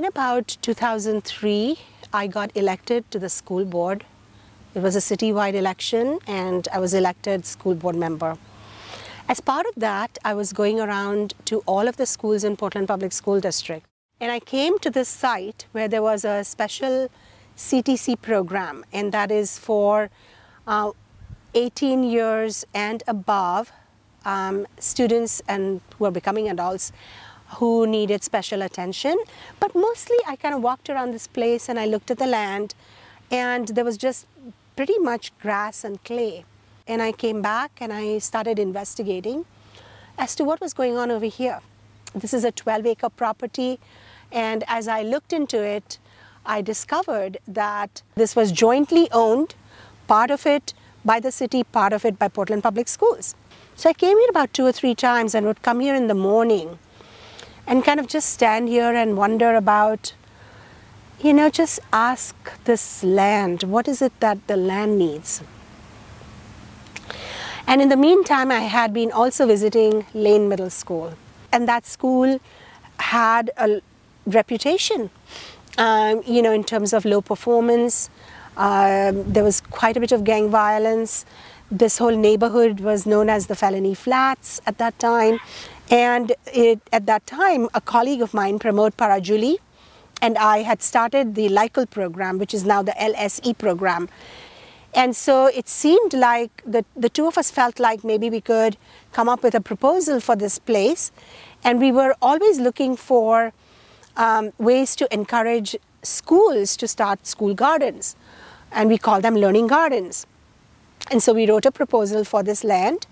about 2003, I got elected to the school board. It was a citywide election and I was elected school board member. As part of that, I was going around to all of the schools in Portland Public School District. And I came to this site where there was a special CTC program, and that is for 18 years and above students and who are becoming adults who needed special attention. But mostly I kind of walked around this place and I looked at the land, and there was just pretty much grass and clay. And I came back and I started investigating as to what was going on over here. This is a 12-acre property, and as I looked into it, I discovered that this was jointly owned, part of it by the city, part of it by Portland Public Schools. So I came here about 2 or 3 times and would come here in the morning and kind of just stand here and wonder about, you know, just ask this land, what is it that the land needs? And in the meantime, I had been also visiting Lane Middle School. And that school had a reputation, you know, in terms of low performance. There was quite a bit of gang violence. This whole neighborhood was known as the Felony Flats at that time. And at that time, a colleague of mine, Pramod Parajuli, and I had started the LICL program, which is now the LSE program. And so it seemed like the two of us felt like maybe we could come up with a proposal for this place. And we were always looking for ways to encourage schools to start school gardens. And we call them learning gardens. And so we wrote a proposal for this land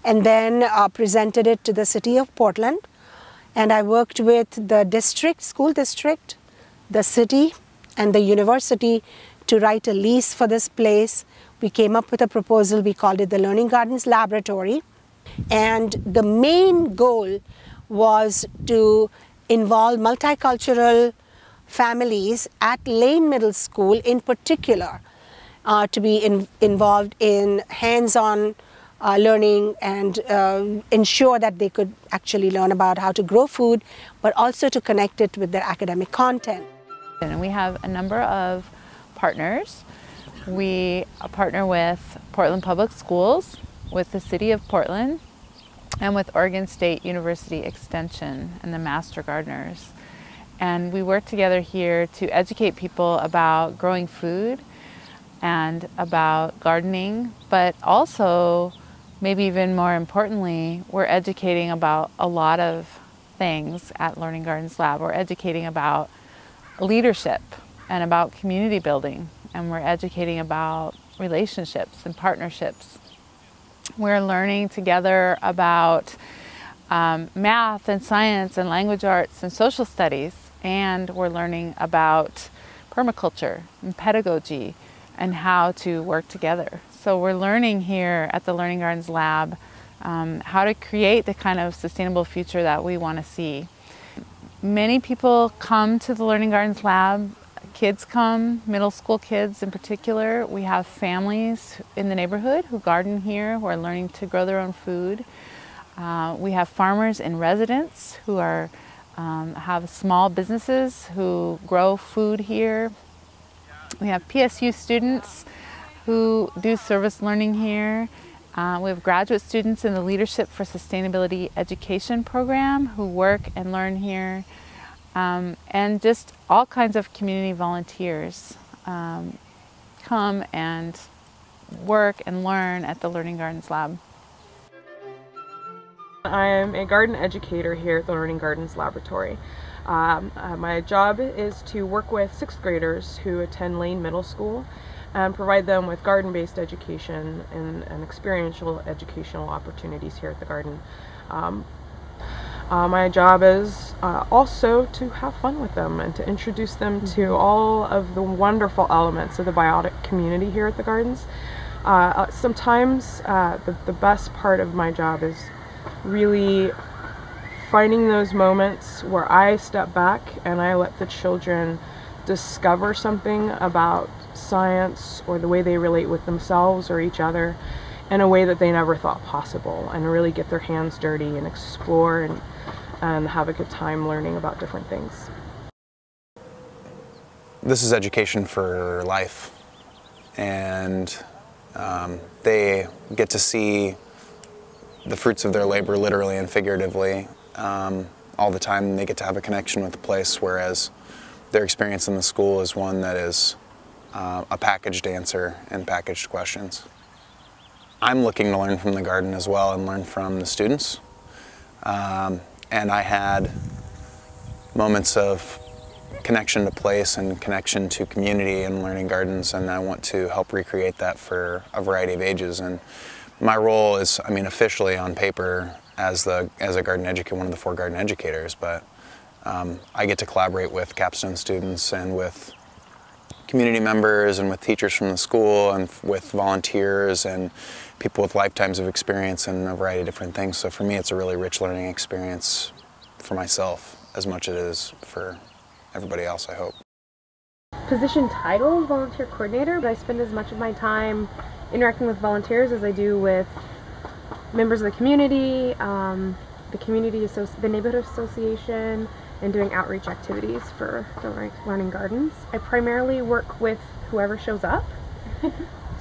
and then presented it to the city of Portland. And I worked with the district, school district, the city, and the university to write a lease for this place. We came up with a proposal, we called it the Learning Gardens Laboratory. And the main goal was to involve multicultural families at Lane Middle School in particular, to be involved in hands-on learning and ensure that they could actually learn about how to grow food, but also to connect it with their academic content. And we have a number of partners. We partner with Portland Public Schools, with the City of Portland, and with Oregon State University Extension and the Master Gardeners. And we work together here to educate people about growing food and about gardening, but also, maybe even more importantly, we're educating about a lot of things at Learning Gardens Lab. We're educating about leadership and about community building, and we're educating about relationships and partnerships. We're learning together about math and science and language arts and social studies, and we're learning about permaculture and pedagogy and how to work together. So we're learning here at the Learning Gardens Lab how to create the kind of sustainable future that we want to see. Many people come to the Learning Gardens Lab. Kids come, middle school kids in particular. We have families in the neighborhood who garden here, who are learning to grow their own food. We have farmers in residence who are have small businesses who grow food here. We have PSU students who do service learning here. We have graduate students in the Leadership for Sustainability Education program who work and learn here. And just all kinds of community volunteers come and work and learn at the Learning Gardens Lab. I'm a garden educator here at the Learning Gardens Laboratory. My job is to work with 6th graders who attend Lane Middle School and provide them with garden-based education and experiential educational opportunities here at the garden. My job is also to have fun with them and to introduce them to all of the wonderful elements of the biotic community here at the gardens. Sometimes the best part of my job is really finding those moments where I step back and I let the children discover something about science or the way they relate with themselves or each other in a way that they never thought possible, and really get their hands dirty and explore and have a good time learning about different things. this is education for life, and they get to see the fruits of their labor literally and figuratively all the time. They get to have a connection with the place, whereas their experience in the school is one that is a packaged answer and packaged questions. I'm looking to learn from the garden as well and learn from the students. And I had moments of connection to place and connection to community and learning gardens, and I want to help recreate that for a variety of ages. And my role is, I mean, officially on paper as a garden educator, one of the 4 garden educators, but I get to collaborate with capstone students and with community members and with teachers from the school and with volunteers and people with lifetimes of experience in a variety of different things. So for me, it's a really rich learning experience for myself as much as it is for everybody else, I hope. Position title, volunteer coordinator, but I spend as much of my time interacting with volunteers as I do with members of the community, the neighborhood association, and doing outreach activities for the learning gardens. I primarily work with whoever shows up.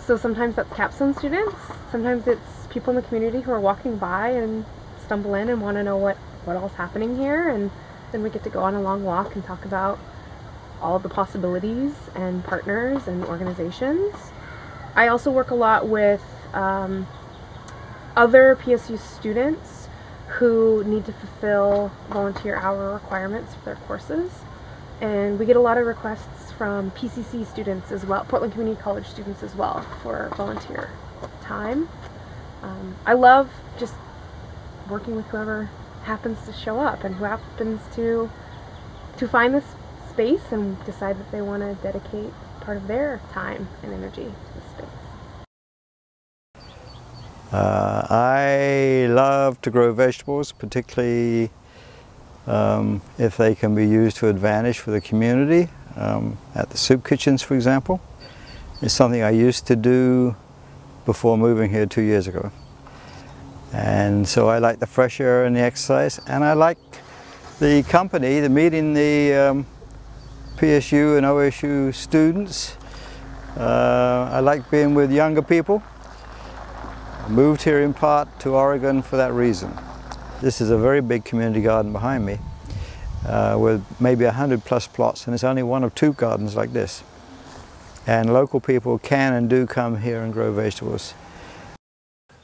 So sometimes that's capstone students, sometimes it's people in the community who are walking by and stumble in and want to know what all's happening here, and then we get to go on a long walk and talk about all of the possibilities and partners and organizations. I also work a lot with other PSU students who need to fulfill volunteer hour requirements for their courses, and we get a lot of requests from PCC students as well, Portland Community College students as well, for volunteer time. I love just working with whoever happens to show up and who happens to find this space and decide that they want to dedicate part of their time and energy to this space. I love to grow vegetables, particularly if they can be used to advantage for the community. At the soup kitchens, for example. It's something I used to do before moving here 2 years ago. And so I like the fresh air and the exercise, and I like the company, meeting the PSU and OSU students. I like being with younger people. I moved here in part to Oregon for that reason. This is a very big community garden behind me with maybe 100+ plots, and it's only one of 2 gardens like this. And local people can and do come here and grow vegetables.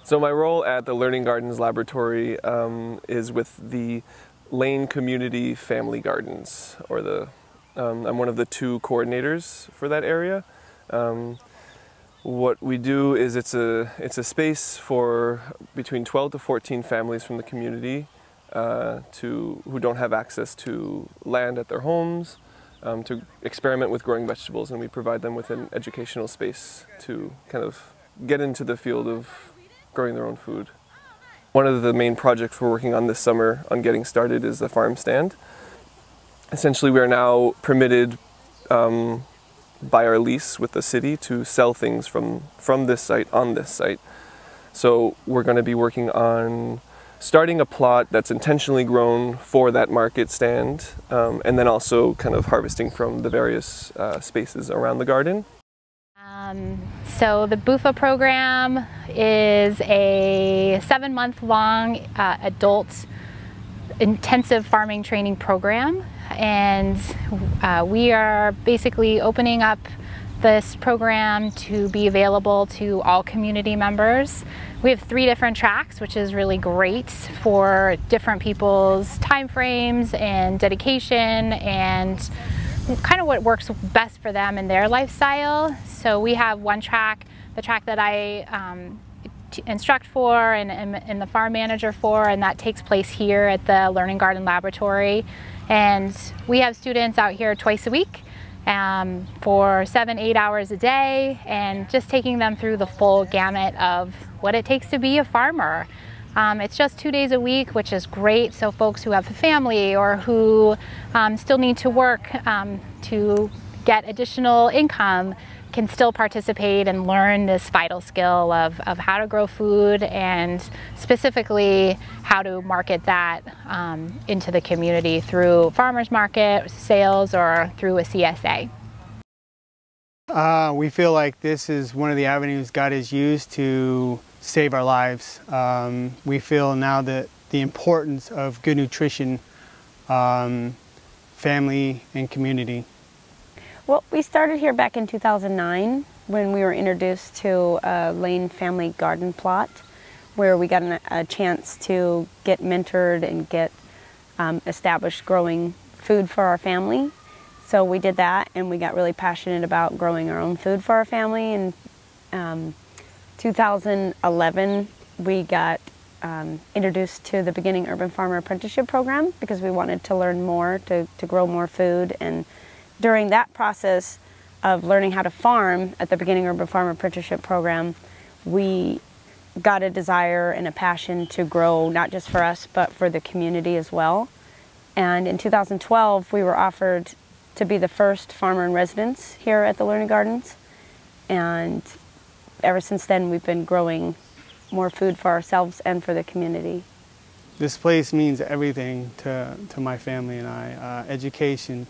So my role at the Learning Gardens Laboratory is with the Lane Community Family Gardens, or I'm one of the 2 coordinators for that area. What we do is it's a space for between 12 to 14 families from the community who don't have access to land at their homes, to experiment with growing vegetables, and we provide them with an educational space to kind of get into the field of growing their own food. One of the main projects we're working on this summer on getting started is the farm stand. Essentially, we are now permitted by our lease with the city to sell things from this site on this site. So we're going to be working on starting a plot that's intentionally grown for that market stand, and then also kind of harvesting from the various spaces around the garden. So the BUFA program is a 7-month-long adult intensive farming training program, and we are basically opening up this program to be available to all community members. We have 3 different tracks, which is really great for different people's time frames and dedication and kind of what works best for them in their lifestyle. So we have one track, the track that I instruct for and the farm manager for, and that takes place here at the Learning Garden Laboratory. And we have students out here twice a week for 7-8 hours a day, and just taking them through the full gamut of what it takes to be a farmer. It's just 2 days a week, which is great, so folks who have a family or who still need to work to get additional income can still participate and learn this vital skill of how to grow food, and specifically how to market that into the community through farmers market sales or through a CSA. We feel like this is one of the avenues God has used to save our lives. We feel now that the importance of good nutrition, family, and community. Well, we started here back in 2009 when we were introduced to a Lane family garden plot, where we got a chance to get mentored and get established growing food for our family. So we did that, and we got really passionate about growing our own food for our family. In 2011, we got introduced to the Beginning Urban Farmer Apprenticeship Program because we wanted to learn more, to grow more food. And during that process of learning how to farm at the Beginning Urban Farmer Apprenticeship Program, we got a desire and a passion to grow not just for us but for the community as well. And in 2012 we were offered to be the first farmer in residence here at the Learning Gardens, and ever since then we've been growing more food for ourselves and for the community. This place means everything to my family and I. Education,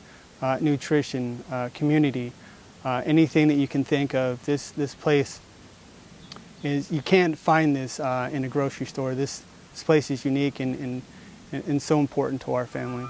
nutrition, community, anything that you can think of. This place is, you can't find this in a grocery store. This place is unique and so important to our family.